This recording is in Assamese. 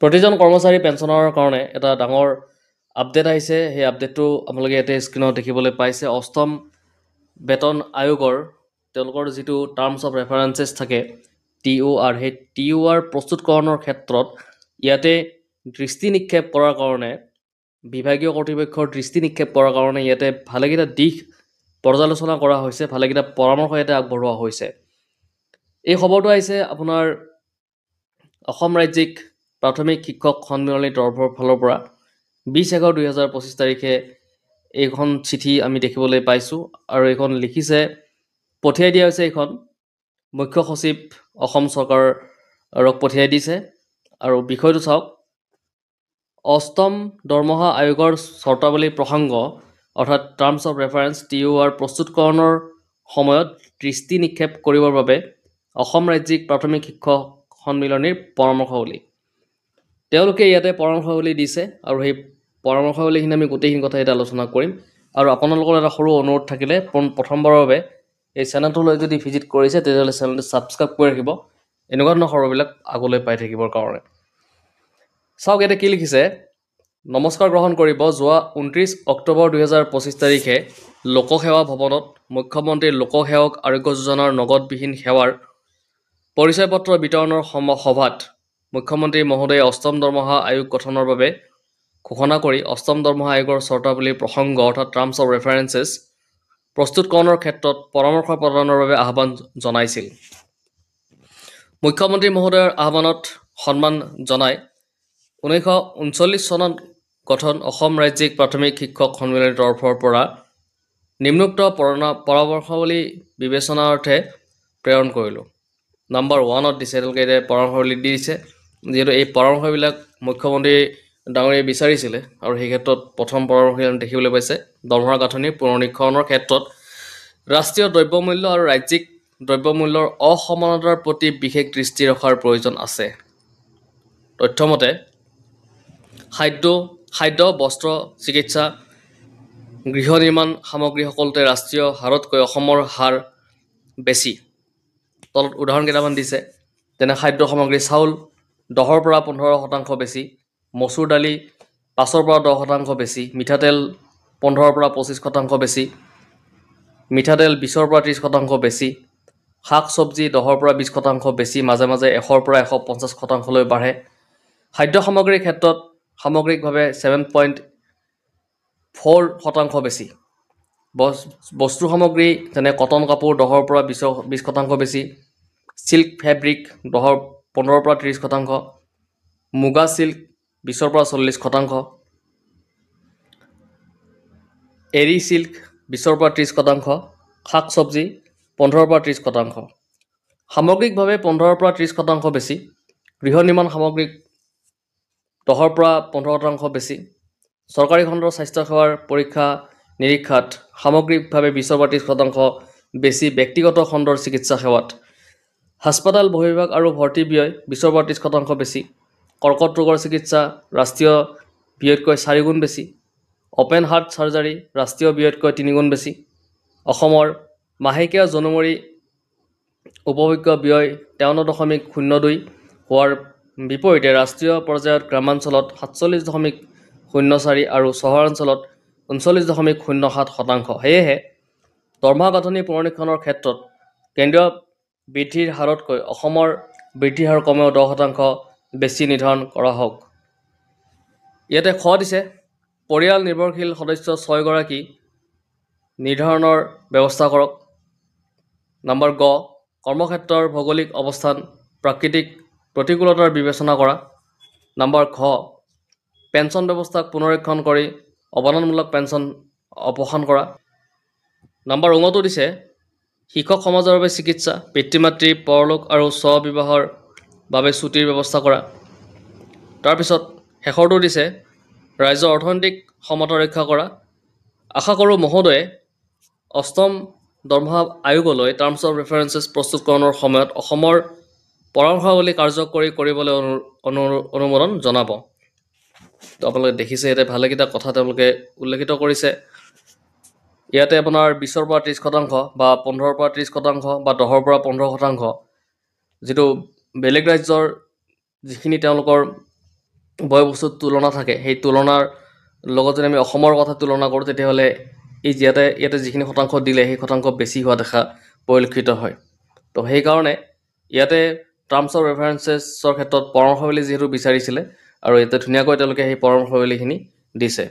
প্ৰতিজন কৰ্মচাৰী পেঞ্চনৰ কাৰণে এটা ডাঙৰ আপডেট আহিছে। সেই আপডেটটো আপোনালোকে ইয়াতে স্ক্ৰীণত দেখিবলৈ পাইছে। অষ্টম বেতন আয়োগৰ তেওঁলোকৰ যিটো টাৰ্মছ অফ ৰেফাৰেঞ্চেছ থাকে TOR, সেই TOR প্ৰস্তুতকৰণৰ ক্ষেত্ৰত ইয়াতে দৃষ্টি নিক্ষেপ কৰাৰ কাৰণে বিভাগীয় কৰ্তৃপক্ষৰ দৃষ্টি নিক্ষেপ কৰাৰ কাৰণে ইয়াতে ভালেকেইটা দিশ পৰ্যালোচনা কৰা হৈছে, ভালেকেইটা পৰামৰ্শ ইয়াতে আগবঢ়োৱা হৈছে। এই খবৰটো আহিছে আপোনাৰ অসম ৰাজ্যিক প্ৰাথমিক শিক্ষক সন্মিলনীৰ তৰফৰ ফালৰ পৰা 20/11/2025 তাৰিখে এইখন চিঠি আমি দেখিবলৈ পাইছোঁ। আৰু এইখন লিখিছে, পঠিয়াই দিয়া হৈছে এইখন মুখ্য সচিব অসম চৰকাৰক পঠিয়াই দিছে। আৰু বিষয়টো চাওক, অষ্টম দৰমহা আয়োগৰ চৰ্তাৱলী প্ৰসংগ অৰ্থাৎ টাৰ্মছ অফ ৰেফাৰেঞ্চ TOR প্ৰস্তুতকৰণৰ সময়ত দৃষ্টি নিক্ষেপ কৰিবৰ বাবে অসম ৰাজ্যিক প্ৰাথমিক শিক্ষক সন্মিলনীৰ পৰামৰ্শাৱলী। তেওঁলোকে ইয়াতে পৰামৰ্শাৱলী দিছে আৰু সেই পৰামৰ্শাৱলীখিনি আমি গোটেইখিনি কথা ইয়াতে আলোচনা কৰিম। আৰু আপোনালোকৰ এটা সৰু অনুৰোধ থাকিলে, প্ৰথমবাৰৰ বাবে এই চেনেলটোলৈ যদি ভিজিট কৰিছে তেতিয়াহ'লে চেনেলটো ছাবস্ক্ৰাইব কৰি ৰাখিব, এনেকুৱা ধৰণৰ খবৰবিলাক আগলৈ পাই থাকিবৰ কাৰণে। চাওক ইয়াতে কি লিখিছে, নমস্কাৰ গ্ৰহণ কৰিব। যোৱা 29 অক্টোবৰ 2025 তাৰিখে লোকসেৱা ভৱনত মুখ্যমন্ত্ৰীৰ লোকসেৱক আৰোগ্য যোজনাৰ নগদবিহীন সেৱাৰ পৰিচয় পত্ৰ বিতৰণৰ সভাত মুখ্যমন্ত্ৰী মহোদয়ে অষ্টম দৰমহা আয়োগ গঠনৰ বাবে ঘোষণা কৰি অষ্টম দৰমহা আয়োগৰ চৰ্তাৱলীৰ প্ৰসংগ অৰ্থাৎ টাৰ্মছ অফ ৰেফাৰেঞ্চেছ প্ৰস্তুতকৰণৰ ক্ষেত্ৰত পৰামৰ্শ প্ৰদানৰ বাবে আহ্বান জনাইছিল। মুখ্যমন্ত্ৰী মহোদয়ৰ আহ্বানত সন্মান জনাই 1939 চনত গঠন অসম ৰাজ্যিক প্ৰাথমিক শিক্ষক সন্মিলনীৰ তৰফৰ পৰা নিম্নোক্ত পৰামৰ্শাৱলী বিবেচনাৰ্থে প্ৰেৰণ কৰিলোঁ। নম্বৰ 1ত দিছে, তেওঁলোকে এতিয়া পৰামৰ্শাৱলী দি দিছে। যিহেতু এই পৰামৰ্শবিলাক মুখ্যমন্ত্ৰী ডাঙৰীয়ে বিচাৰিছিলে আৰু সেই ক্ষেত্ৰত প্ৰথম পৰামৰ্শ দেখিবলৈ পাইছে, দৰমহাৰ গাঁথনিৰ পুনৰীক্ষণৰ ক্ষেত্ৰত ৰাষ্ট্ৰীয় দ্ৰব্যমূল্য আৰু ৰাজ্যিক দ্ৰব্যমূল্যৰ অসমানতাৰ প্ৰতি বিশেষ দৃষ্টি ৰখাৰ প্ৰয়োজন আছে। তথ্যমতে খাদ্য, বস্ত্ৰ, চিকিৎসা, গৃহ নিৰ্মাণ সামগ্ৰী সকলোতে ৰাষ্ট্ৰীয় হাৰতকৈ অসমৰ হাৰ বেছি। তলত উদাহৰণ কেইটামান দিছে, যেনে খাদ্য সামগ্ৰী চাউল 10ৰ পৰা 15% বেছি, মচুৰ দালি 5ৰ পৰা 10% বেছি, মিঠাতেল 15ৰ পৰা 25% বেছি, মিঠাতেল 20ৰ পৰা 30% বেছি, শাক চব্জি 10ৰ পৰা 20% বেছি, মাজে মাজে 100ৰ পৰা 150%লৈ বাঢ়ে। খাদ্য সামগ্ৰীৰ ক্ষেত্ৰত সামগ্ৰিকভাৱে 7.4% বেছি। বস্তু সামগ্ৰী যেনে কটন কাপোৰ 10ৰ পৰা 20% বেছি, চিল্ক ফেব্ৰিক 15ৰ পৰা 30%, মুগা চিল্ক 20ৰ পৰা 40%, এৰী চিল্ক 20ৰ পৰা 30%, শাক চব্জি 15ৰ পৰা 30%। সামগ্ৰিকভাৱে 15ৰ পৰা 30% বেছি। গৃহ নিৰ্মাণ সামগ্ৰী 10ৰ পৰা 15% বেছি। চৰকাৰী খণ্ডৰ স্বাস্থ্যসেৱাৰ পৰীক্ষা নিৰীক্ষাত সামগ্ৰিকভাৱে 20ৰ পৰা 30% বেছি। ব্যক্তিগত খণ্ডৰ চিকিৎসা সেৱাত হাস্পাতাল বহিৰ্বিভাগ আৰু ভৰ্তি ব্যয় 20ৰ পৰা 30% বেছি। কৰ্কট ৰোগৰ চিকিৎসা ৰাষ্ট্ৰীয় ব্যয়তকৈ 4 গুণ বেছি। অপেন হাৰ্ট চাৰ্জাৰী ৰাষ্ট্ৰীয় ব্যয়তকৈ 3 গুণ বেছি। অসমৰ মাহেকীয়া জনুমৰি উপভোগ্য ব্যয় 53.02 হোৱাৰ বিপৰীতে ৰাষ্ট্ৰীয় পৰ্যায়ত গ্ৰামাঞ্চলত 47.04 আৰু চহৰাঞ্চলত 39.07%। সেয়েহে দৰমহা গাঁথনি পুনৰীক্ষণৰ ক্ষেত্ৰত কেন্দ্ৰীয় বৃদ্ধিৰ হাৰতকৈ অসমৰ বৃদ্ধিৰ হাৰ কমেও 10% বেছি নিৰ্ধাৰণ কৰা হওক। ইয়াতে খ দিছে, পৰিয়াল নিৰ্ভৰশীল সদস্য 6 গৰাকী নিৰ্ধাৰণৰ ব্যৱস্থা কৰক। নম্বৰ গ, কৰ্মক্ষেত্ৰৰ ভৌগোলিক অৱস্থান প্ৰাকৃতিক প্ৰতিকূলতাৰ বিবেচনা কৰা। নম্বৰ ঘ, পেঞ্চন ব্যৱস্থাক পুনৰীক্ষণ কৰি অৱদানমূলক পেঞ্চন অপসাৰণ কৰা। নম্বৰ ঙটো দিছে, শিক্ষক সমাজৰ বাবে চিকিৎসা, পিতৃ মাতৃ পৰলোক আৰু স্ববিবাহৰ বাবে ছুটিৰ ব্যৱস্থা কৰা। তাৰপিছত শেষৰটো দিছে, ৰাজ্যৰ অৰ্থনৈতিক সমতা ৰক্ষা কৰা। আশা কৰোঁ মহোদয়ে অষ্টম দৰমহা আয়োগলৈ টাৰ্মছ অফ ৰেফাৰেঞ্চেছ প্ৰস্তুতকৰণৰ সময়ত অসমৰ পৰামৰ্শাৱলী কাৰ্যকৰী কৰিবলৈ অনুমোদন জনাব। তো আপোনালোকে দেখিছে ইয়াতে ভালেকেইটা কথা তেওঁলোকে উল্লেখিত কৰিছে। ইয়াতে আপোনাৰ 20ৰ পৰা 30% বা 15ৰ পৰা 30% বা 10ৰ পৰা 15%, যিটো বেলেগ ৰাজ্যৰ যিখিনি তেওঁলোকৰ বয়বস্তুৰ তুলনা থাকে সেই তুলনাৰ লগত যদি আমি অসমৰ কথা তুলনা কৰোঁ তেতিয়াহ'লে এই ইয়াতে যিখিনি শতাংশ দিলে সেই শতাংশ বেছি হোৱা দেখা পৰিলক্ষিত হয় তো সেইকাৰণে ইয়াতে টাৰ্মছ অফ ৰেফাৰেঞ্চেছৰ ক্ষেত্ৰত পৰামৰ্শাৱলী যিহেতু বিচাৰিছিলে আৰু ইয়াতে ধুনীয়াকৈ তেওঁলোকে সেই পৰামৰ্শাৱলীখিনি দিছে